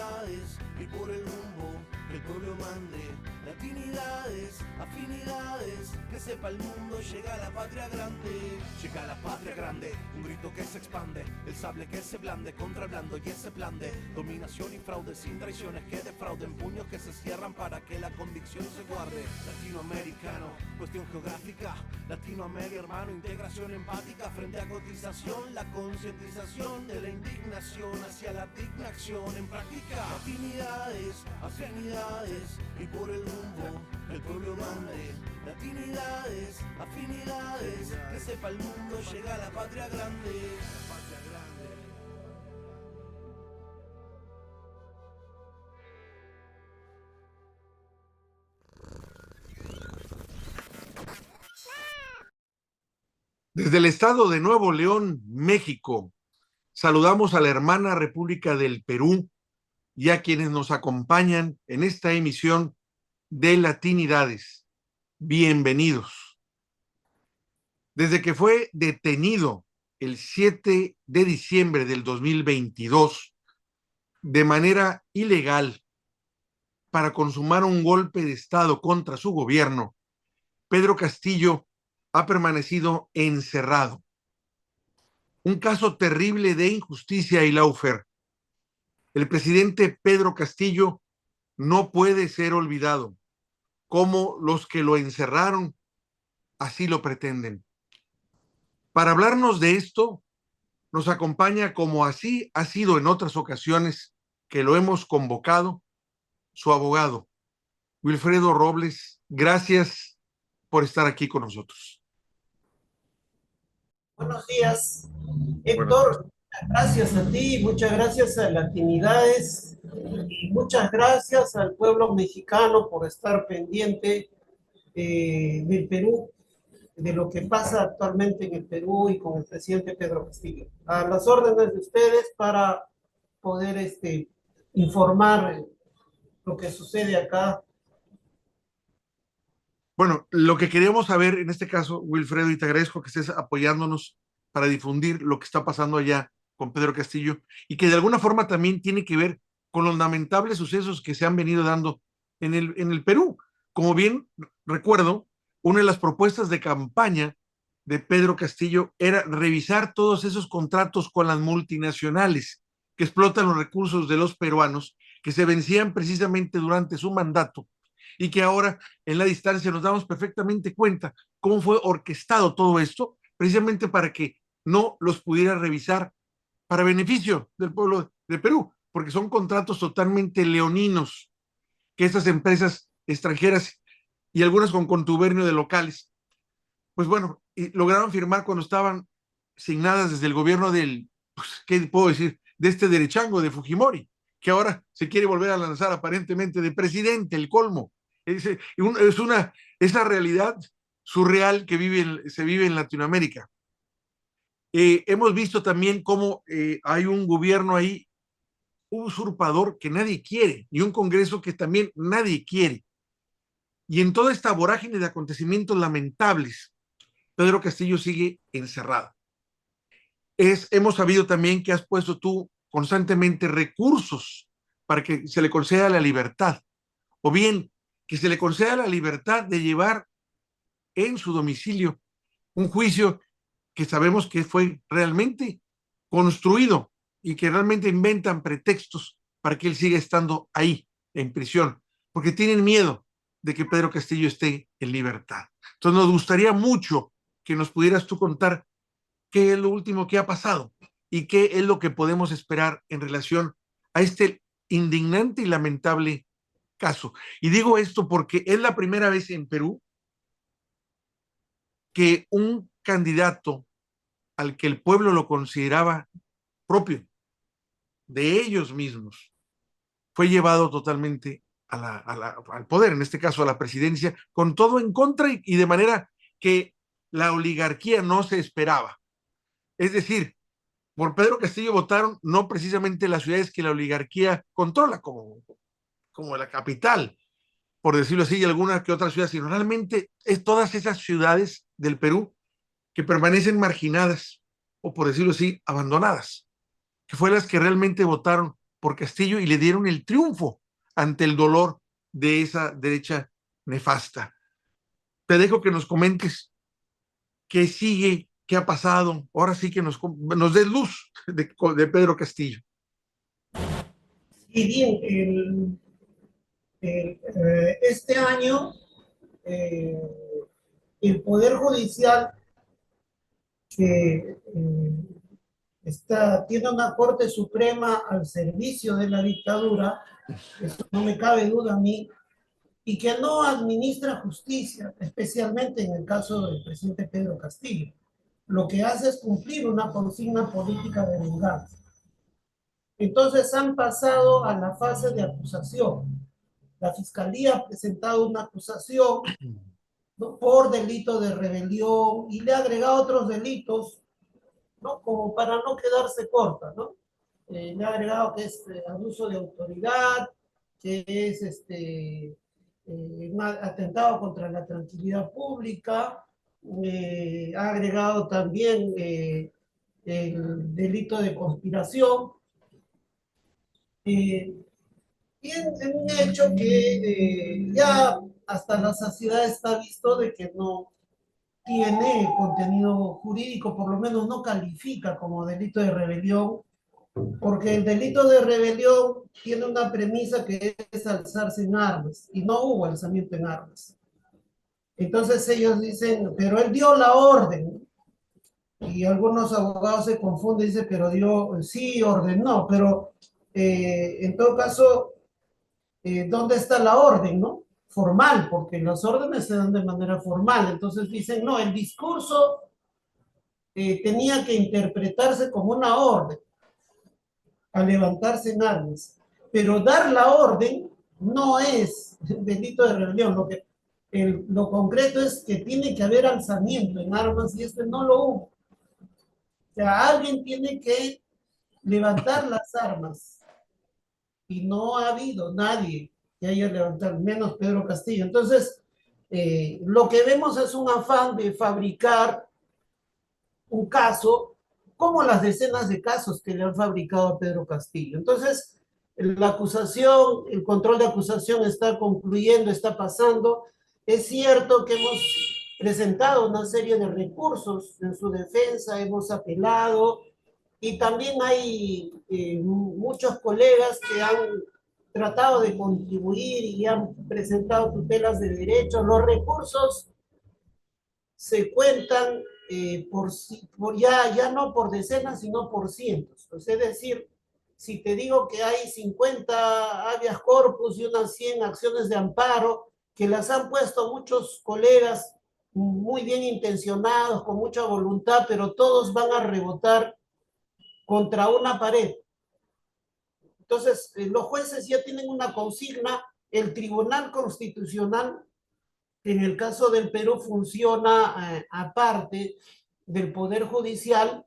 latinidades y por el rumbo que el pueblo mande. Latinidades, afinidades, que sepa el mundo, llega la patria grande. Llega la patria grande, un grito que se expande, el sable que se blande contra el blando y ese plan de dominación y fraude, sin traiciones que defrauden, puños que se cierran para que la convicción se guarde. Latinoamericano, cuestión geográfica, Latinoamérica hermano, integración empática frente a cotización, la concientización de la indignación hacia la digna acción en práctica. Latinidades, afinidades y por el rumbo el pueblo mande. Latinidades, afinidades, que sepa el mundo, llega la patria grande. La patria grande. Desde el estado de Nuevo León, México, saludamos a la hermana República del Perú y a quienes nos acompañan en esta emisión de Latinidades. Bienvenidos. Desde que fue detenido el 7 de diciembre del 2022 de manera ilegal para consumar un golpe de Estado contra su gobierno, Pedro Castillo ha permanecido encerrado. Un caso terrible de injusticia y lawfare. El presidente Pedro Castillo no puede ser olvidado, como los que lo encerraron así lo pretenden. Para hablarnos de esto, nos acompaña, como así ha sido en otras ocasiones que lo hemos convocado, su abogado, Wilfredo Robles. Gracias por estar aquí con nosotros. Buenos días, Héctor. Gracias a ti, muchas gracias a Latinidades y muchas gracias al pueblo mexicano por estar pendiente del Perú, de lo que pasa actualmente en el Perú y con el presidente Pedro Castillo. A las órdenes de ustedes para poder informar lo que sucede acá. Bueno, lo que queríamos saber en este caso, Wilfredo, y te agradezco que estés apoyándonos para difundir lo que está pasando allá con Pedro Castillo y que de alguna forma también tiene que ver con los lamentables sucesos que se han venido dando en el Perú. Como bien recuerdo, una de las propuestas de campaña de Pedro Castillo era revisar todos esos contratos con las multinacionales que explotan los recursos de los peruanos, que se vencían precisamente durante su mandato y que ahora en la distancia nos damos perfectamente cuenta cómo fue orquestado todo esto, precisamente para que no los pudiera revisar para beneficio del pueblo de Perú, porque son contratos totalmente leoninos que estas empresas extranjeras y algunas con contubernio de locales, pues bueno, y lograron firmar cuando estaban asignadas desde el gobierno del, pues, ¿qué puedo decir? De este derechango de Fujimori, que ahora se quiere volver a lanzar aparentemente de presidente, el colmo. Esa realidad surreal que se vive en Latinoamérica. Hemos visto también cómo hay un gobierno ahí usurpador que nadie quiere y un Congreso que también nadie quiere. Y en toda esta vorágine de acontecimientos lamentables, Pedro Castillo sigue encerrado. Hemos sabido también que has puesto tú constantemente recursos para que se le conceda la libertad, o bien que se le conceda la libertad de llevar en su domicilio un juicio que sabemos que fue realmente construido y que realmente inventan pretextos para que él siga estando ahí, en prisión, porque tienen miedo de que Pedro Castillo esté en libertad. Entonces nos gustaría mucho que nos pudieras tú contar qué es lo último que ha pasado y qué es lo que podemos esperar en relación a este indignante y lamentable caso. Y digo esto porque es la primera vez en Perú que un candidato al que el pueblo lo consideraba propio de ellos mismos fue llevado totalmente al poder, en este caso a la presidencia, con todo en contra y de manera que la oligarquía no se esperaba. Es decir, por Pedro Castillo votaron no precisamente las ciudades que la oligarquía controla, como la capital, por decirlo así, y alguna que otra ciudad, sino realmente es todas esas ciudades del Perú que permanecen marginadas, o por decirlo así, abandonadas, que fue las que realmente votaron por Castillo y le dieron el triunfo ante el dolor de esa derecha nefasta. Te dejo que nos comentes qué sigue, qué ha pasado. Ahora sí que nos des luz de Pedro Castillo. Y bien, este año el Poder Judicial que tiene una Corte Suprema al servicio de la dictadura, eso no me cabe duda a mí, y que no administra justicia, especialmente en el caso del presidente Pedro Castillo. Lo que hace es cumplir una consigna política de venganza. Entonces han pasado a la fase de acusación. La Fiscalía ha presentado una acusación, ¿no?, por delito de rebelión y le ha agregado otros delitos, ¿no?, como para no quedarse corta, ¿no? Le ha agregado que es abuso de autoridad, que es un atentado contra la tranquilidad pública, ha agregado también el delito de conspiración, y en un hecho que ya hasta la saciedad está visto de que no tiene contenido jurídico, por lo menos no califica como delito de rebelión, porque el delito de rebelión tiene una premisa que es alzarse en armas, y no hubo alzamiento en armas. Entonces ellos dicen, pero él dio la orden, y algunos abogados se confunden y dicen, pero sí ordenó, pero en todo caso, ¿dónde está la orden, no? Formal, porque las órdenes se dan de manera formal. Entonces dicen, no, el discurso tenía que interpretarse como una orden a levantarse en armas, pero dar la orden no es delito de rebelión. Lo concreto es que tiene que haber alzamiento en armas y no lo hubo. O sea, alguien tiene que levantar las armas y no ha habido nadie que haya levantado, menos Pedro Castillo. Entonces, lo que vemos es un afán de fabricar un caso como las decenas de casos que le han fabricado a Pedro Castillo. Entonces, la acusación, el control de acusación está concluyendo, está pasando. Es cierto que hemos presentado una serie de recursos en su defensa, hemos apelado, y también hay muchos colegas que han tratado de contribuir y han presentado tutelas de derechos. Los recursos se cuentan ya no por decenas, sino por cientos. Pues es decir, si te digo que hay 50 habeas corpus y unas 100 acciones de amparo, que las han puesto muchos colegas muy bien intencionados, con mucha voluntad, pero todos van a rebotar contra una pared. Entonces, los jueces ya tienen una consigna. El Tribunal Constitucional, en el caso del Perú, funciona aparte del Poder Judicial,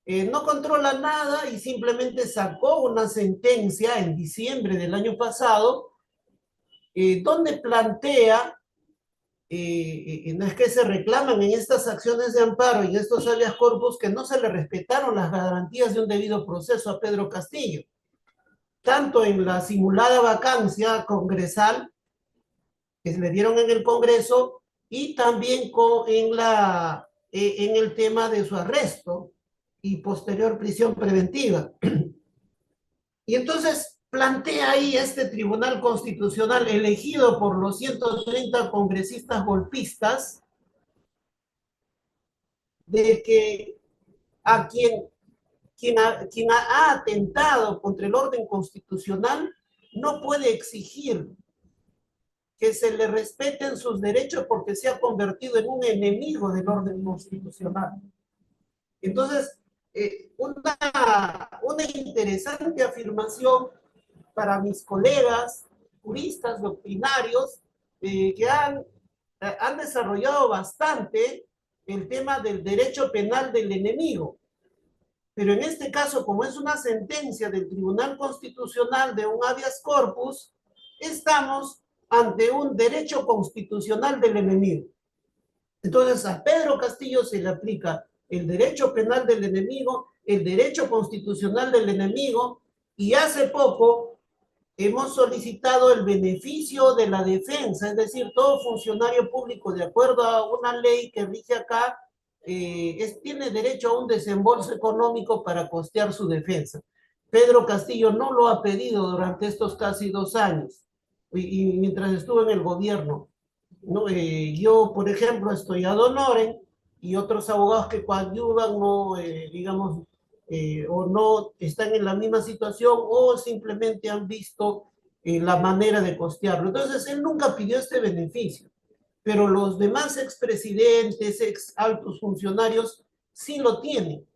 no controla nada y simplemente sacó una sentencia en diciembre del año pasado, donde plantea, no es que se reclaman en estas acciones de amparo y en estos habeas corpus que no se le respetaron las garantías de un debido proceso a Pedro Castillo, tanto en la simulada vacancia congresal que se le dieron en el Congreso y también en el tema de su arresto y posterior prisión preventiva. Y entonces plantea ahí este Tribunal Constitucional elegido por los 130 congresistas golpistas de que a quien ha atentado contra el orden constitucional no puede exigir que se le respeten sus derechos porque se ha convertido en un enemigo del orden constitucional. Entonces, una interesante afirmación para mis colegas juristas doctrinarios que han desarrollado bastante el tema del derecho penal del enemigo. Pero en este caso, como es una sentencia del Tribunal Constitucional de un habeas corpus, estamos ante un derecho constitucional del enemigo. Entonces, a Pedro Castillo se le aplica el derecho penal del enemigo, el derecho constitucional del enemigo, Y hace poco hemos solicitado el beneficio de la defensa, es decir, todo funcionario público, de acuerdo a una ley que rige acá, tiene derecho a un desembolso económico para costear su defensa. Pedro Castillo no lo ha pedido durante estos casi 2 años, y mientras estuvo en el gobierno. ¿No? Yo, por ejemplo, estoy ad honorem y otros abogados que coadyuvan, no, digamos, o no están en la misma situación o simplemente han visto la manera de costearlo. Entonces, él nunca pidió este beneficio, pero los demás expresidentes, ex altos funcionarios, sí lo tienen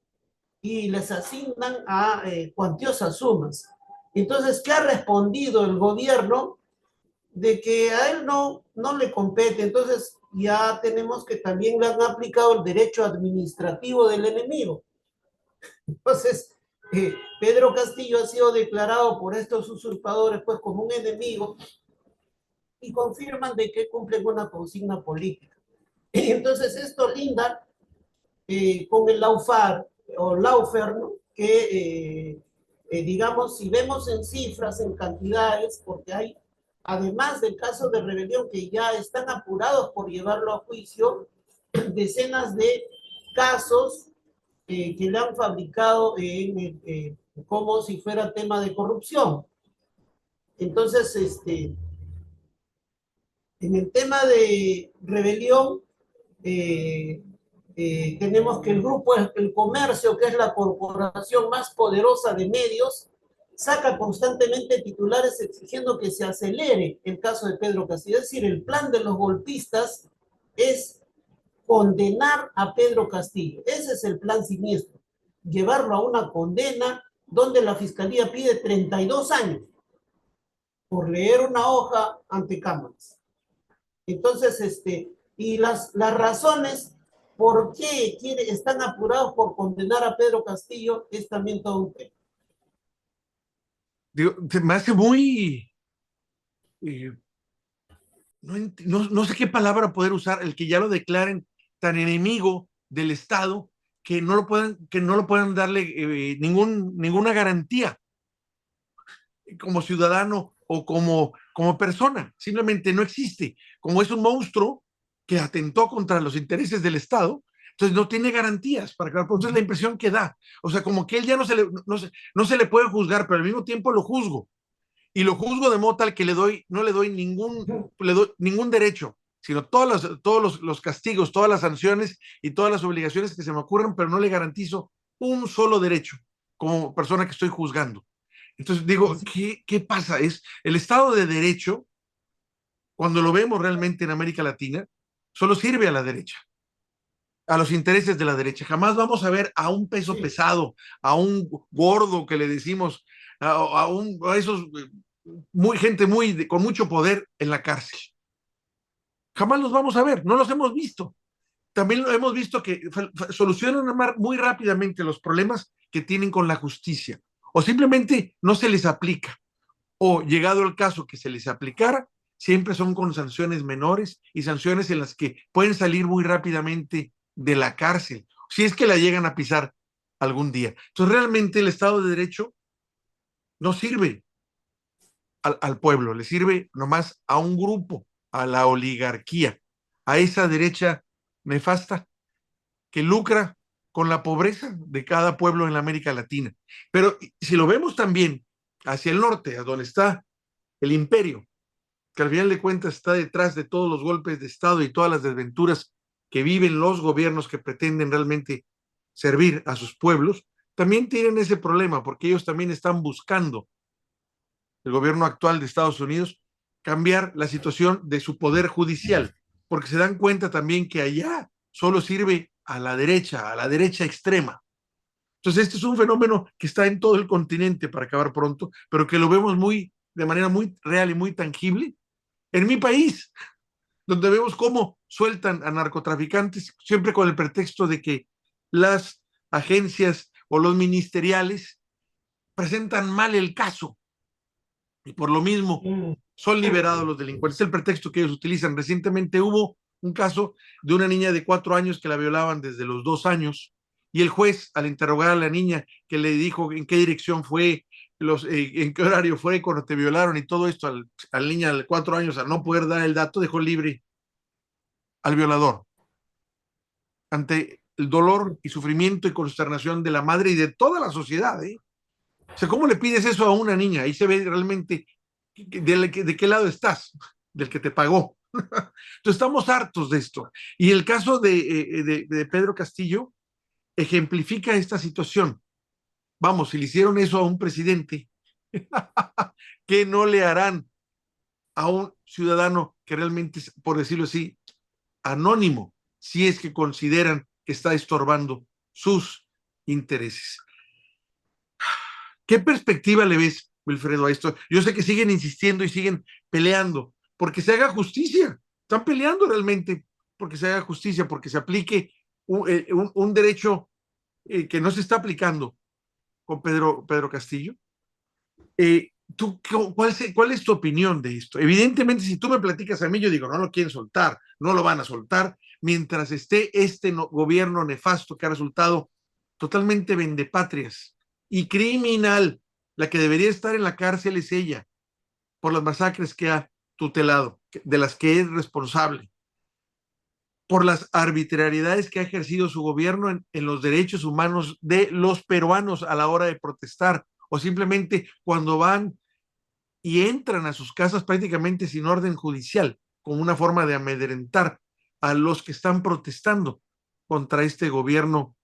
y les asignan a cuantiosas sumas. Entonces, ¿qué ha respondido el gobierno? De que a él no le compete. Entonces ya tenemos que también le han aplicado el derecho administrativo del enemigo. Entonces, Pedro Castillo ha sido declarado por estos usurpadores pues como un enemigo y confirman de que cumplen una consigna política. Entonces esto linda con el Laufar o Laufer, ¿no? Que digamos, si vemos en cifras, en cantidades, porque hay, además del caso de rebelión, que ya están apurados por llevarlo a juicio, decenas de casos que le han fabricado como si fuera tema de corrupción. Entonces, en el tema de rebelión, eh, tenemos que el grupo El Comercio, que es la corporación más poderosa de medios, saca constantemente titulares exigiendo que se acelere el caso de Pedro Castillo. Es decir, el plan de los golpistas es condenar a Pedro Castillo. Ese es el plan siniestro. Llevarlo a una condena donde la fiscalía pide 32 años por leer una hoja ante cámaras. Entonces, y las razones por qué están apurados por condenar a Pedro Castillo es también todo un tema. Digo, se me hace muy... no sé qué palabra poder usar, el que ya lo declaren tan enemigo del Estado que no lo puedan darle ninguna garantía como ciudadano o como persona. Simplemente no existe. Como es un monstruo que atentó contra los intereses del Estado, entonces no tiene garantías para que entonces es la impresión que da. O sea, como que él ya no se le puede juzgar, pero al mismo tiempo lo juzgo. Y lo juzgo de modo tal que no le doy ningún derecho, sino todos los castigos, todas las sanciones y todas las obligaciones que se me ocurran, pero no le garantizo un solo derecho como persona que estoy juzgando. Entonces digo, ¿qué pasa? Es el Estado de Derecho, cuando lo vemos realmente en América Latina, solo sirve a la derecha, a los intereses de la derecha. Jamás vamos a ver a un peso pesado, a un gordo que le decimos, a esos gente con mucho poder en la cárcel. Jamás los vamos a ver, no los hemos visto. También lo hemos visto que solucionan muy rápidamente los problemas que tienen con la justicia, o simplemente no se les aplica, o llegado el caso que se les aplicara, siempre son con sanciones menores y sanciones en las que pueden salir muy rápidamente de la cárcel, si es que la llegan a pisar algún día. Entonces realmente el Estado de Derecho no sirve al pueblo, le sirve nomás a un grupo, a la oligarquía, a esa derecha nefasta que lucra con la pobreza de cada pueblo en la América Latina. Pero si lo vemos también hacia el norte, a donde está el imperio, que al final de cuentas está detrás de todos los golpes de Estado y todas las desventuras que viven los gobiernos que pretenden realmente servir a sus pueblos, también tienen ese problema, porque ellos también están buscando, el gobierno actual de Estados Unidos, cambiar la situación de su poder judicial, porque se dan cuenta también que allá solo sirve a la derecha extrema. Entonces, este es un fenómeno que está en todo el continente, para acabar pronto, pero que lo vemos de manera muy real y muy tangible en mi país, donde vemos cómo sueltan a narcotraficantes siempre con el pretexto de que las agencias o los ministeriales presentan mal el caso y por lo mismo son liberados los delincuentes. Es el pretexto que ellos utilizan. Recientemente hubo un caso de una niña de 4 años que la violaban desde los 2 años y el juez, al interrogar a la niña, que le dijo en qué dirección fue, en qué horario fue cuando te violaron y todo esto, al niño de 4 años, al no poder dar el dato, dejó libre al violador ante el dolor y sufrimiento y consternación de la madre y de toda la sociedad, ¿eh? O sea, ¿cómo le pides eso a una niña? Ahí se ve realmente de qué lado estás, del que te pagó. Entonces estamos hartos de esto. Y el caso de Pedro Castillo ejemplifica esta situación. Vamos, si le hicieron eso a un presidente, ¿qué no le harán a un ciudadano que realmente, por decirlo así, anónimo, si es que consideran que está estorbando sus intereses? ¿Qué perspectiva le ves, Wilfredo, a esto? Yo sé que siguen insistiendo y siguen peleando porque se haga justicia. Están peleando realmente porque se haga justicia, porque se aplique un derecho que no se está aplicando con Pedro Castillo. ¿Cuál es tu opinión de esto? Evidentemente, si tú me platicas a mí, yo digo, no lo quieren soltar, no lo van a soltar, mientras esté este gobierno nefasto que ha resultado totalmente vendepatrias y criminal. La que debería estar en la cárcel es ella, por las masacres que ha tutelado, de las que es responsable, por las arbitrariedades que ha ejercido su gobierno en los derechos humanos de los peruanos a la hora de protestar, o simplemente cuando van y entran a sus casas prácticamente sin orden judicial, como una forma de amedrentar a los que están protestando contra este gobierno,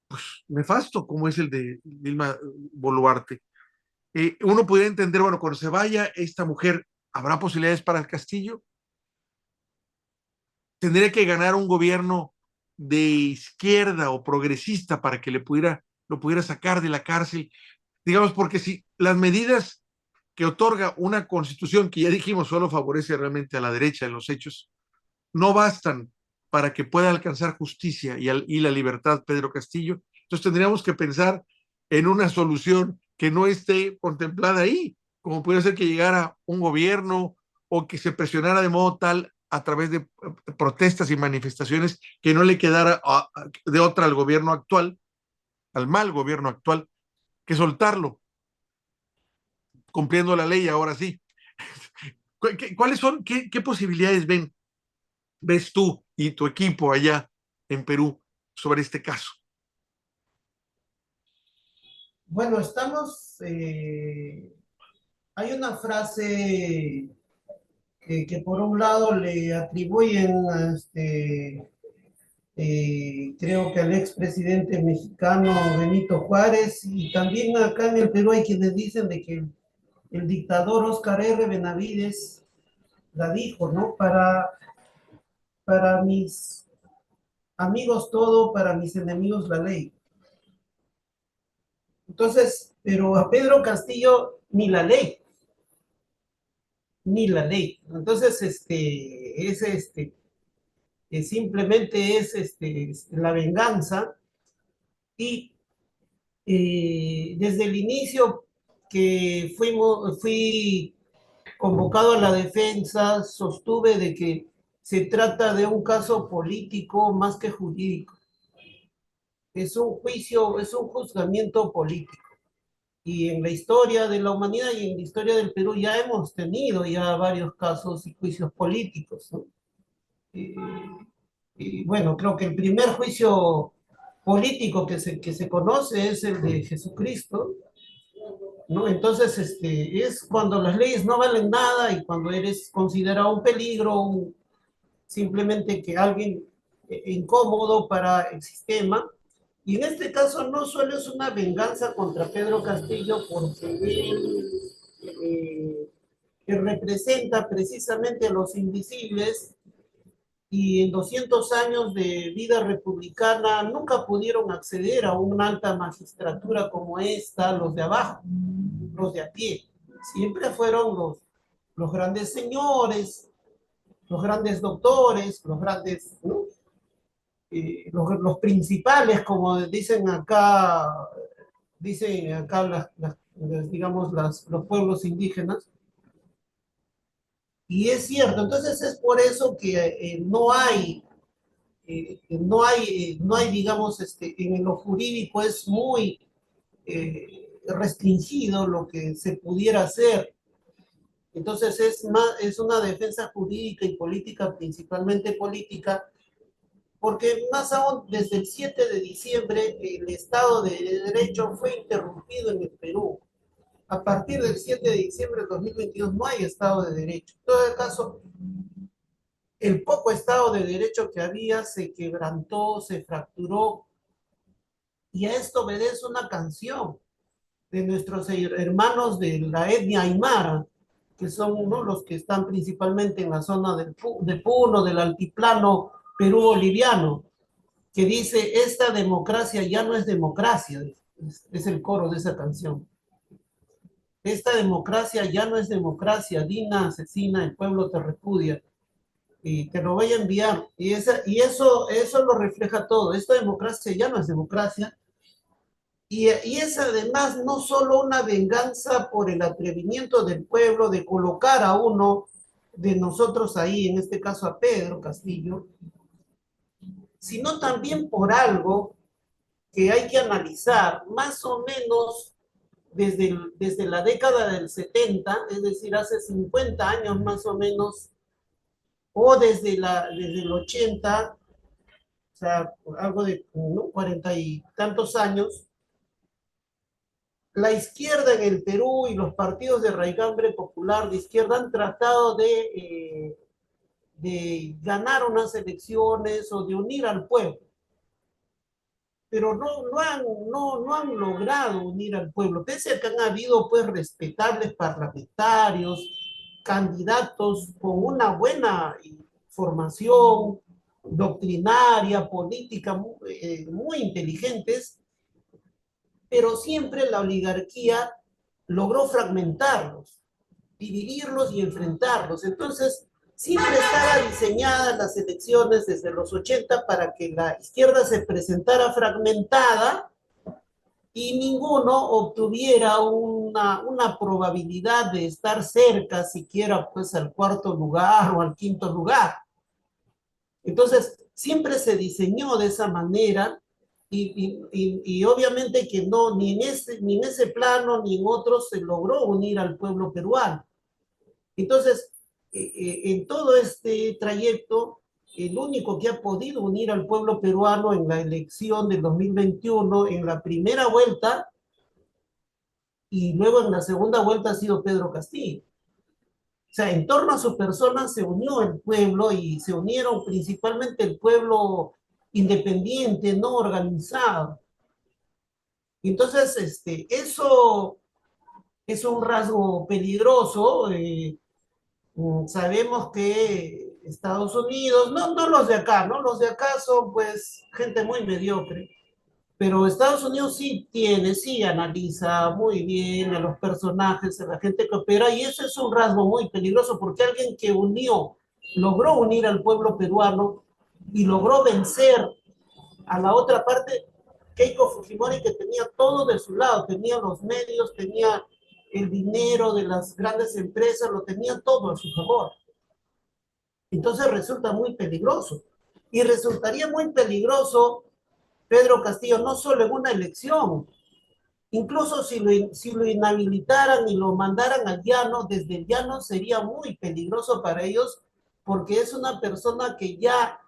pues, nefasto como es el de Dilma Boluarte. Uno pudiera entender, bueno, cuando se vaya esta mujer, ¿habrá posibilidades para el Castillo? Tendría que ganar un gobierno de izquierda o progresista para que lo pudiera sacar de la cárcel, digamos, porque si las medidas que otorga una constitución que ya dijimos solo favorece realmente a la derecha en los hechos, no bastan para que pueda alcanzar justicia y la libertad Pedro Castillo. Entonces tendríamos que pensar en una solución que no esté contemplada ahí, como puede ser que llegara un gobierno o que se presionara de modo tal a través de protestas y manifestaciones que no le quedara de otra al gobierno actual, al mal gobierno actual, que soltarlo, cumpliendo la ley ahora sí. ¿Cuáles son, qué posibilidades ves tú y tu equipo allá en Perú sobre este caso? Bueno, hay una frase que por un lado le atribuyen a creo que al expresidente mexicano Benito Juárez, y también acá en el Perú hay quienes dicen de que el dictador Oscar R. Benavides la dijo, ¿no? Para mis amigos todo, para mis enemigos la ley. Entonces, pero a Pedro Castillo ni la ley, ni la ley. Entonces, simplemente es la venganza. Y desde el inicio que fui convocado a la defensa, sostuve de que se trata de un caso político más que jurídico. Es un juicio, es un juzgamiento político. Y en la historia de la humanidad y en la historia del Perú ya hemos tenido ya varios casos y juicios políticos, ¿no? Eh, y bueno, creo que el primer juicio político que se conoce es el de Jesucristo, ¿no? Entonces, es cuando las leyes no valen nada y cuando eres considerado un peligro, simplemente que alguien incómodo para el sistema. Y en este caso no solo es una venganza contra Pedro Castillo porque él representa precisamente a los invisibles, y en 200 años de vida republicana nunca pudieron acceder a una alta magistratura como esta, los de abajo, los de a pie. Siempre fueron los grandes señores, los grandes doctores, los grandes, ¿no? Los principales, como dicen acá digamos, los pueblos indígenas. Y es cierto, entonces es por eso que no hay, digamos, en lo jurídico es muy restringido lo que se pudiera hacer. Entonces es una defensa jurídica y política, principalmente política, porque más aún desde el 7 de diciembre el Estado de Derecho fue interrumpido en el Perú. A partir del 7 de diciembre de 2022 no hay Estado de Derecho. En todo caso, el poco Estado de Derecho que había se quebrantó, se fracturó, y a esto obedece una canción de nuestros hermanos de la etnia aymara, que son, ¿no?, los que están principalmente en la zona de Puno, del altiplano Perú-boliviano, que dice: esta democracia ya no es democracia, es el coro de esa canción. Esta democracia ya no es democracia, Dina asesina, el pueblo te repudia. Y te lo voy a enviar. Y eso lo refleja todo. Esta democracia ya no es democracia. Y es además no solo una venganza por el atrevimiento del pueblo de colocar a uno de nosotros ahí, en este caso a Pedro Castillo, sino también por algo que hay que analizar más o menos desde la década del 70, es decir, hace 50 años más o menos, o desde el 80, o sea, algo de, ¿no?, 40 y tantos años. La izquierda en el Perú y los partidos de raigambre popular de izquierda han tratado de ganar unas elecciones o de unir al pueblo, pero no han logrado unir al pueblo, pese a que han habido pues respetables parlamentarios, candidatos con una buena formación doctrinaria, política, muy inteligentes, pero siempre la oligarquía logró fragmentarlos, dividirlos y enfrentarlos. Entonces, siempre estaba diseñadas las elecciones desde los 80 para que la izquierda se presentara fragmentada y ninguno obtuviera una probabilidad de estar cerca, siquiera pues al cuarto lugar o al quinto lugar. Entonces, siempre se diseñó de esa manera y obviamente que no, ni en ese plano ni en otros se logró unir al pueblo peruano. Entonces, en todo este trayecto, el único que ha podido unir al pueblo peruano en la elección del 2021, en la primera vuelta y luego en la segunda vuelta, ha sido Pedro Castillo. O sea, en torno a su persona se unió el pueblo y se unieron principalmente el pueblo independiente, no organizado. Entonces, eso es un rasgo peligroso. Sabemos que Estados Unidos, no los de acá, ¿no? Los de acá son pues gente muy mediocre, pero Estados Unidos sí analiza muy bien a los personajes, a la gente que opera, y eso es un rasgo muy peligroso, porque alguien que logró unir al pueblo peruano y logró vencer a la otra parte, Keiko Fujimori, que tenía todo de su lado, tenía los medios, tenía el dinero de las grandes empresas, lo tenía todo a su favor. Entonces resulta muy peligroso. Y resultaría muy peligroso Pedro Castillo no solo en una elección, incluso si lo inhabilitaran y lo mandaran al llano, desde el llano sería muy peligroso para ellos, porque es una persona que ya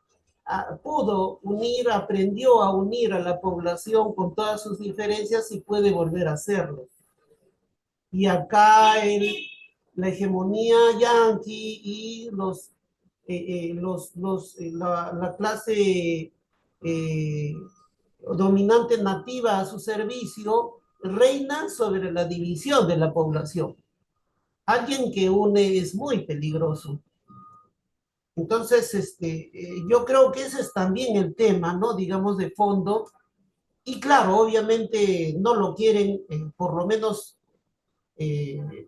pudo unir, aprendió a unir a la población con todas sus diferencias y puede volver a hacerlo. Y acá la hegemonía yanqui y la clase dominante nativa a su servicio reina sobre la división de la población. Alguien que une es muy peligroso. Entonces, yo creo que ese es también el tema, ¿no? Digamos, de fondo. Y claro, obviamente no lo quieren, por lo menos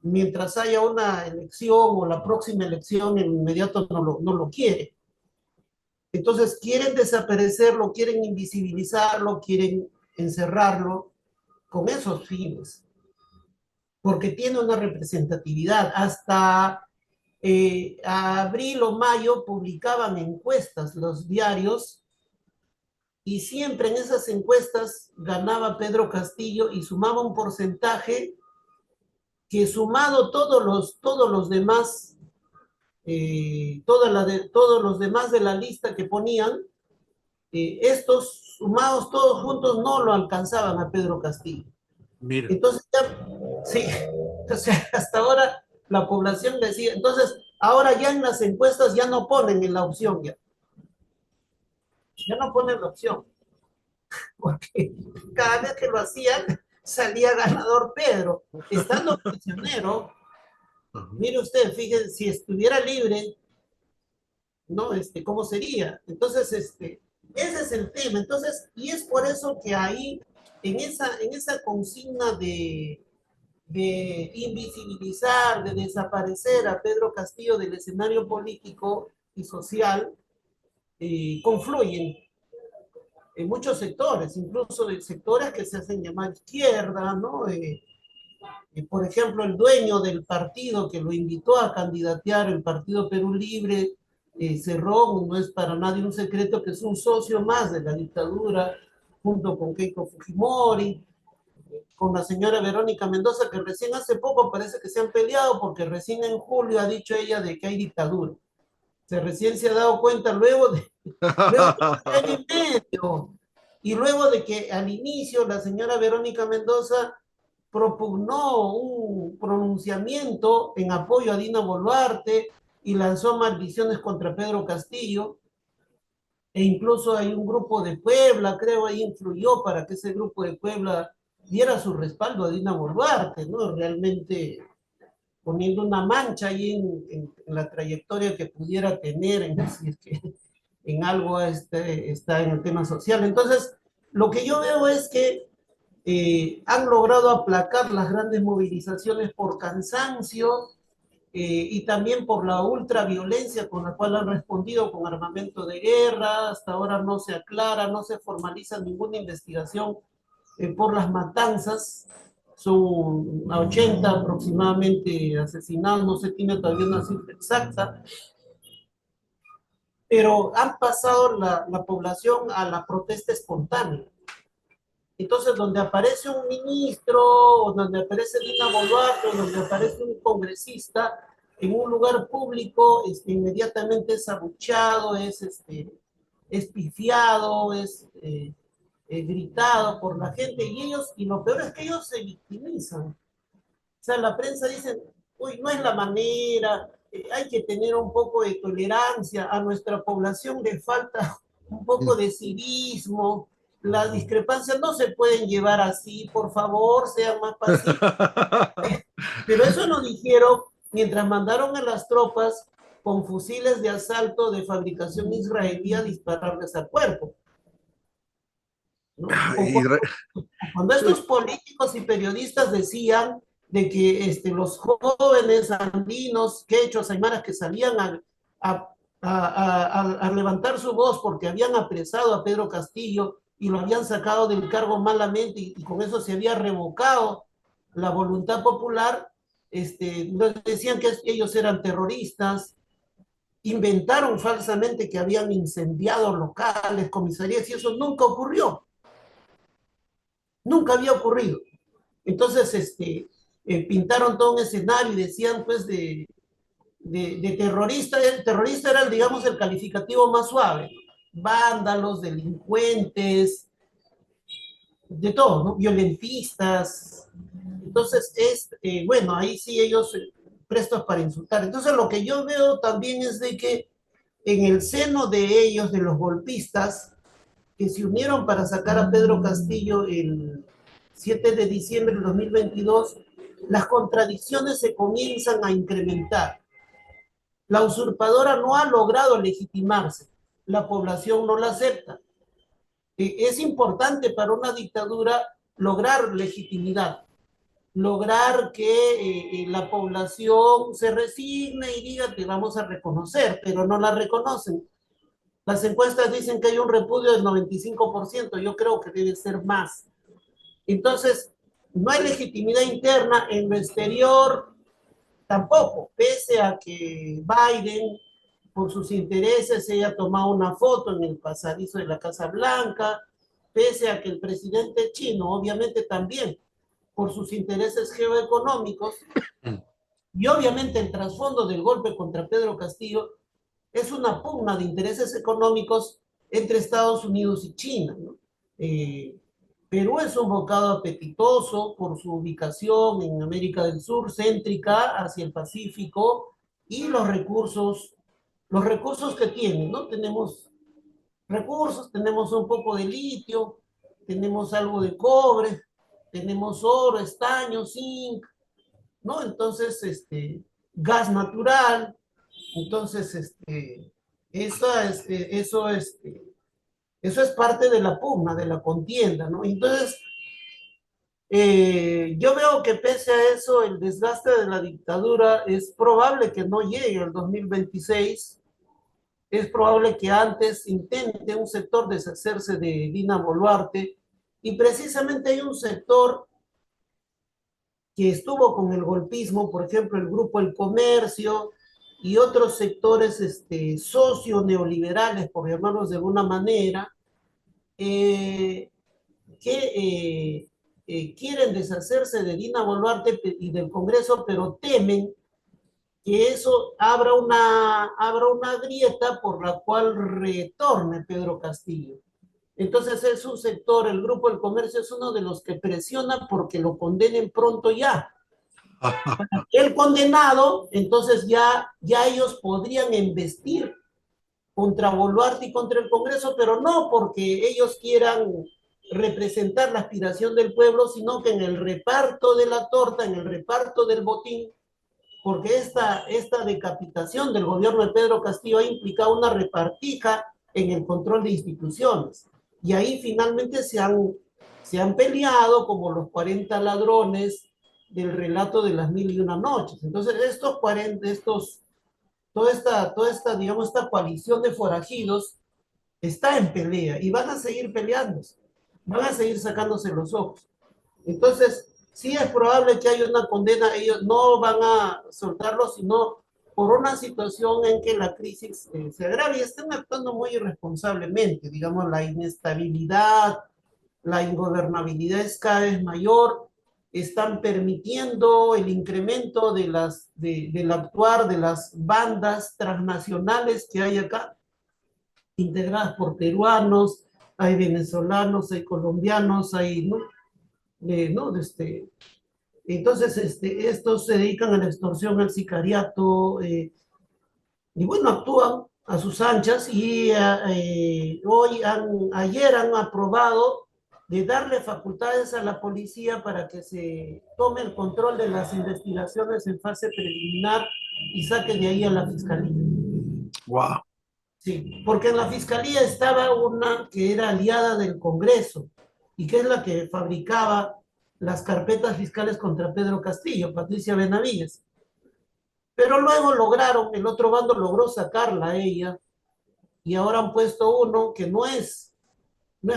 mientras haya una elección o la próxima elección, en inmediato no lo quiere. Entonces quieren desaparecerlo, quieren invisibilizarlo, quieren encerrarlo con esos fines, porque tiene una representatividad. Hasta abril o mayo publicaban encuestas los diarios y siempre en esas encuestas ganaba Pedro Castillo y sumaba un porcentaje que sumado todos los demás, todos los demás de la lista que ponían, estos sumados todos juntos no lo alcanzaban a Pedro Castillo. Mira. Entonces, ya, sí, o sea, hasta ahora la población decía, entonces, ahora ya en las encuestas ya no ponen en la opción, ya no ponen la opción, porque cada vez que lo hacían salía ganador Pedro, estando prisionero. Mire usted, fíjese, si estuviera libre, ¿no? ¿Cómo sería? Entonces, ese es el tema. Entonces, y es por eso que ahí, en esa consigna de invisibilizar, de desaparecer a Pedro Castillo del escenario político y social, confluyen en muchos sectores, incluso de sectores que se hacen llamar izquierda, ¿no? Por ejemplo, el dueño del partido que lo invitó a candidatear, el Partido Perú Libre, Cerrón, no es para nadie un secreto que es un socio más de la dictadura, junto con Keiko Fujimori, con la señora Verónica Mendoza, que recién hace poco parece que se han peleado, porque recién en julio ha dicho ella de que hay dictadura. Recién se ha dado cuenta luego de un año y medio, y luego de que al inicio la señora Verónica Mendoza propugnó un pronunciamiento en apoyo a Dina Boluarte y lanzó maldiciones contra Pedro Castillo, e incluso hay un grupo de Puebla, creo, ahí influyó para que ese grupo de Puebla diera su respaldo a Dina Boluarte, ¿no? Realmente poniendo una mancha ahí en la trayectoria que pudiera tener, en decir que en algo está en el tema social. Entonces, lo que yo veo es que han logrado aplacar las grandes movilizaciones por cansancio, y también por la ultraviolencia con la cual han respondido con armamento de guerra. Hasta ahora no se aclara, no se formaliza ninguna investigación por las matanzas. Son 80 aproximadamente asesinados, no se tiene todavía una cifra exacta, pero han pasado la población a la protesta espontánea. Entonces, donde aparece un ministro, o donde aparece Dina Boluarte, o donde aparece un congresista en un lugar público, inmediatamente es abucheado, es pifiado, gritado por la gente, y lo peor es que ellos se victimizan. O sea, la prensa dice, uy, no es la manera, hay que tener un poco de tolerancia, a nuestra población le falta un poco de civismo, las discrepancias no se pueden llevar así, por favor, sean más pacíficos. Pero eso lo dijeron mientras mandaron a las tropas con fusiles de asalto de fabricación israelí a dispararles al cuerpo, ¿no? Cuando estos políticos y periodistas decían de que los jóvenes andinos, quechos, aymaras, que salían a levantar su voz porque habían apresado a Pedro Castillo y lo habían sacado del cargo malamente, y con eso se había revocado la voluntad popular, decían que ellos eran terroristas, inventaron falsamente que habían incendiado locales, comisarías, y eso nunca ocurrió. Nunca había ocurrido. Entonces, pintaron todo un escenario y decían, pues, de terrorista. El terrorista era, digamos, el calificativo más suave. Vándalos, delincuentes, de todo, ¿no? Violentistas. Entonces, bueno, ahí sí ellos prestos para insultar. Entonces, lo que yo veo también es de que en el seno de ellos, de los golpistas, que se unieron para sacar a Pedro Castillo el 7 de diciembre del 2022, las contradicciones se comienzan a incrementar. La usurpadora no ha logrado legitimarse, la población no la acepta. Es importante para una dictadura lograr legitimidad, lograr que la población se resigne y diga que vamos a reconocer, pero no la reconocen. Las encuestas dicen que hay un repudio del 95%, yo creo que debe ser más. Entonces, no hay legitimidad interna, en lo exterior tampoco, pese a que Biden por sus intereses, ella ha tomado una foto en el pasadizo de la Casa Blanca, pese a que el presidente chino, obviamente también, por sus intereses geoeconómicos, y obviamente el trasfondo del golpe contra Pedro Castillo es una pugna de intereses económicos entre Estados Unidos y China, ¿no? Perú es un bocado apetitoso por su ubicación en América del Sur, céntrica hacia el Pacífico, y los recursos que tiene, ¿no? Tenemos recursos, tenemos un poco de litio, tenemos algo de cobre, tenemos oro, estaño, zinc, ¿no? Entonces, gas natural, entonces, eso es parte de la pugna, de la contienda, ¿no? Entonces, yo veo que pese a eso, el desgaste de la dictadura es probable que no llegue al 2026, es probable que antes intente un sector deshacerse de Dina Boluarte, y precisamente hay un sector que estuvo con el golpismo, por ejemplo, el Grupo El Comercio y otros sectores socio-neoliberales, por llamarlos de alguna manera, eh, que quieren deshacerse de Dina Boluarte y del Congreso, pero temen que eso abra una grieta por la cual retorne Pedro Castillo. Entonces es un sector, el Grupo del Comercio es uno de los que presiona porque lo condenen pronto ya. El condenado, entonces ya ellos podrían embestir contra Boluarte y contra el Congreso, pero no porque ellos quieran representar la aspiración del pueblo, sino que en el reparto de la torta, en el reparto del botín, porque esta decapitación del gobierno de Pedro Castillo ha implicado una repartija en el control de instituciones. Y ahí finalmente se han peleado como los 40 ladrones del relato de las 1001 noches. Entonces, toda esta, digamos, esta coalición de forajidos está en pelea y van a seguir peleándose, van a seguir sacándose los ojos. Entonces, sí es probable que haya una condena, ellos no van a soltarlo, sino por una situación en que la crisis se agrava y están actuando muy irresponsablemente, digamos, la inestabilidad, la ingobernabilidad es cada vez mayor, están permitiendo el incremento del actuar de las bandas transnacionales que hay acá, integradas por peruanos, hay venezolanos, hay colombianos, hay, ¿no? ¿No? Entonces, estos se dedican a la extorsión, al sicariato, y bueno, actúan a sus anchas y ayer han aprobado de darle facultades a la policía para que se tome el control de las investigaciones en fase preliminar y saque de ahí a la fiscalía. Wow. Sí, porque en la fiscalía estaba una que era aliada del Congreso y que es la que fabricaba las carpetas fiscales contra Pedro Castillo, Patricia Benavides. Pero luego el otro bando logró sacarla a ella y ahora han puesto uno que no es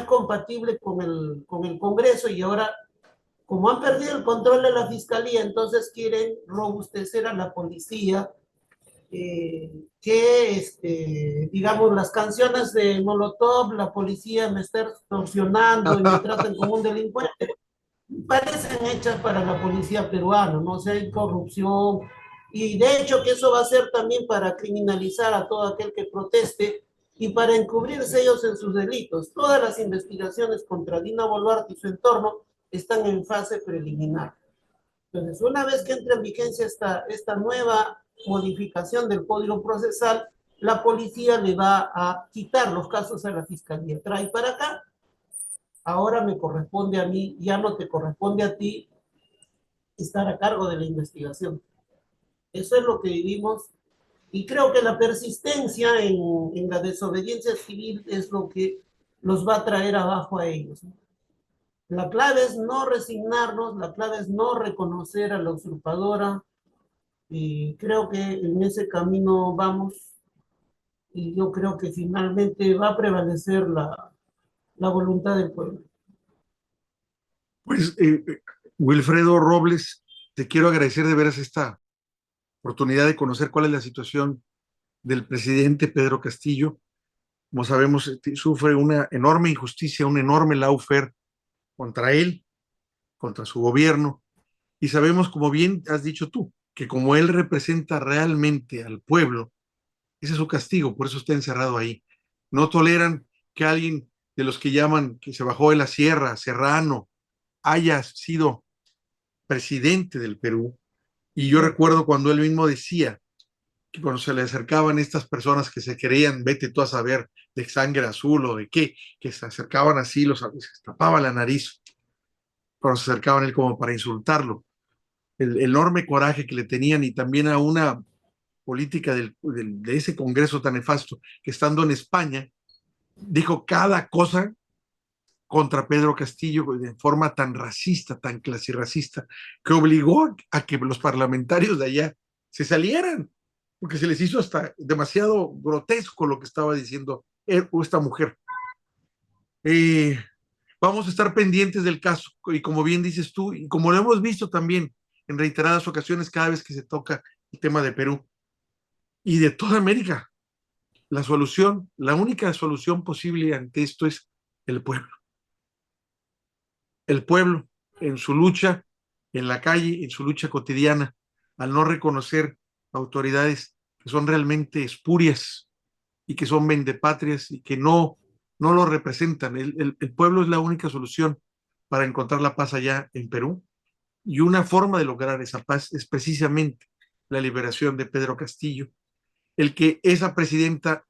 compatible con el Congreso y ahora, como han perdido el control de la fiscalía, entonces quieren robustecer a la policía, digamos, las canciones de Molotov, la policía me está extorsionando y me tratan como un delincuente, parecen hechas para la policía peruana, ¿no? O sea, hay corrupción, y de hecho que eso va a ser también para criminalizar a todo aquel que proteste y para encubrirse ellos en sus delitos. Todas las investigaciones contra Dina Boluarte y su entorno están en fase preliminar. Entonces, una vez que entre en vigencia esta nueva modificación del Código Procesal, la policía le va a quitar los casos a la fiscalía. Trae para acá, ahora me corresponde a mí, ya no te corresponde a ti estar a cargo de la investigación. Eso es lo que vivimos y creo que la persistencia en la desobediencia civil es lo que los va a traer abajo a ellos. La clave es no resignarnos, la clave es no reconocer a la usurpadora, y creo que en ese camino vamos y yo creo que finalmente va a prevalecer la voluntad del pueblo. Pues, Wilfredo Robles, te quiero agradecer de veras esta oportunidad de conocer cuál es la situación del presidente Pedro Castillo. Como sabemos, sufre una enorme injusticia, un enorme lawfare contra él, contra su gobierno. Y sabemos, como bien has dicho tú, que como él representa realmente al pueblo, ese es su castigo, por eso está encerrado ahí. No toleran que alguien de los que llaman que se bajó de la sierra, serrano, haya sido presidente del Perú. Y yo recuerdo cuando él mismo decía que cuando se le acercaban estas personas que se creían, vete tú a saber, de sangre azul o de qué, que se acercaban así, se tapaba la nariz, cuando se acercaban a él como para insultarlo. El enorme coraje que le tenían y también a una política de ese Congreso tan nefasto, que estando en España, dijo cada cosa contra Pedro Castillo de forma tan racista, tan clasirracista, que obligó a que los parlamentarios de allá se salieran, porque se les hizo hasta demasiado grotesco lo que estaba diciendo esta mujer. Vamos a estar pendientes del caso, y como bien dices tú, y como lo hemos visto también en reiteradas ocasiones cada vez que se toca el tema de Perú y de toda América, la solución, la única solución posible ante esto es el pueblo. El pueblo en su lucha en la calle, en su lucha cotidiana, al no reconocer autoridades que son realmente espurias y que son vendepatrias y que no lo representan. El pueblo es la única solución para encontrar la paz allá en Perú. Y una forma de lograr esa paz es precisamente la liberación de Pedro Castillo. El que esa presidenta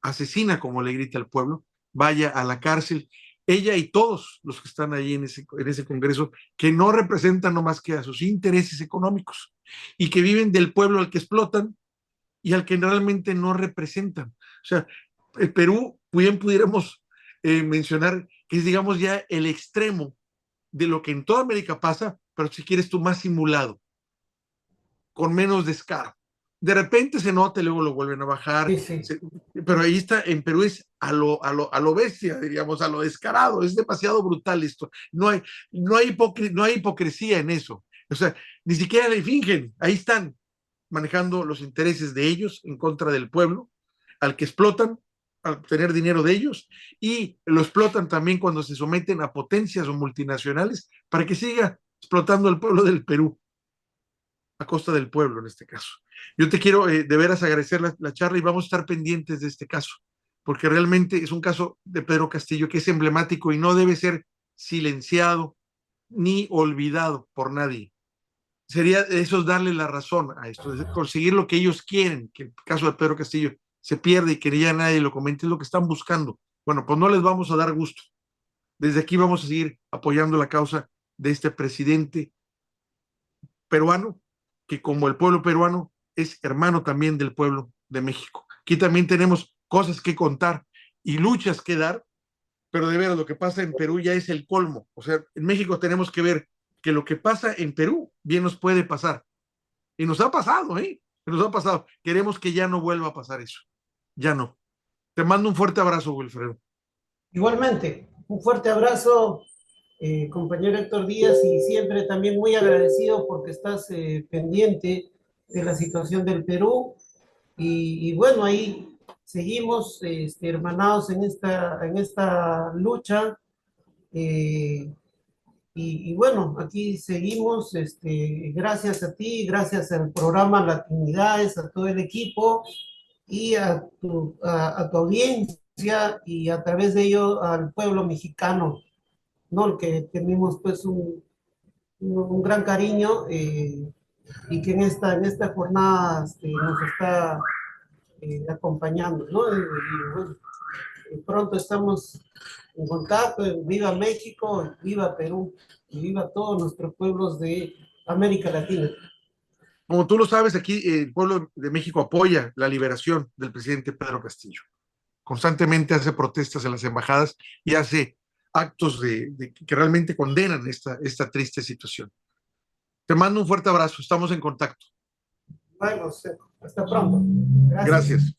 asesina, como le grita al pueblo, vaya a la cárcel, ella y todos los que están ahí en ese Congreso, que no representan no más que a sus intereses económicos y que viven del pueblo al que explotan y al que realmente no representan. O sea, el Perú, bien pudiéramos mencionar que es, digamos, ya el extremo de lo que en toda América pasa, pero si quieres tú más simulado, con menos descaro. De repente se nota y luego lo vuelven a bajar, Sí, sí. pero ahí está, en Perú es a lo bestia, diríamos, a lo descarado, es demasiado brutal esto. No hay hipocresía en eso. O sea, ni siquiera le fingen, ahí están manejando los intereses de ellos en contra del pueblo, al que explotan, al obtener dinero de ellos, y lo explotan también cuando se someten a potencias o multinacionales para que siga explotando al pueblo del Perú, a costa del pueblo en este caso. Yo te quiero de veras agradecer la charla y vamos a estar pendientes de este caso, porque realmente es un caso de Pedro Castillo que es emblemático y no debe ser silenciado ni olvidado por nadie. Sería eso, es darle la razón a esto, es conseguir lo que ellos quieren, que el caso de Pedro Castillo se pierde y que ya nadie lo comente, es lo que están buscando. Bueno, pues no les vamos a dar gusto. Desde aquí vamos a seguir apoyando la causa de este presidente peruano, que como el pueblo peruano es hermano también del pueblo de México. Aquí también tenemos cosas que contar y luchas que dar, pero de veras lo que pasa en Perú ya es el colmo. O sea, en México tenemos que ver que lo que pasa en Perú bien nos puede pasar. Y nos ha pasado, ¿eh? Nos ha pasado. Queremos que ya no vuelva a pasar eso. Ya no. Te mando un fuerte abrazo, Wilfredo. Igualmente, un fuerte abrazo, compañero Héctor Díaz, y siempre también muy agradecido porque estás pendiente de la situación del Perú. Y bueno, ahí seguimos hermanados en esta lucha. eh, y bueno, aquí seguimos, gracias a ti, gracias al programa Latinidades, a todo el equipo y a tu audiencia y a través de ello al pueblo mexicano, ¿no? El que tenemos pues un gran cariño y que en esta jornada nos está acompañando, ¿no? Y bueno, pronto estamos en contacto. Viva México, viva Perú y viva todos nuestros pueblos de América Latina. Como tú lo sabes, aquí el pueblo de México apoya la liberación del presidente Pedro Castillo. Constantemente hace protestas en las embajadas y hace actos que realmente condenan esta triste situación. Te mando un fuerte abrazo, estamos en contacto. Bueno, hasta pronto. Gracias. Gracias.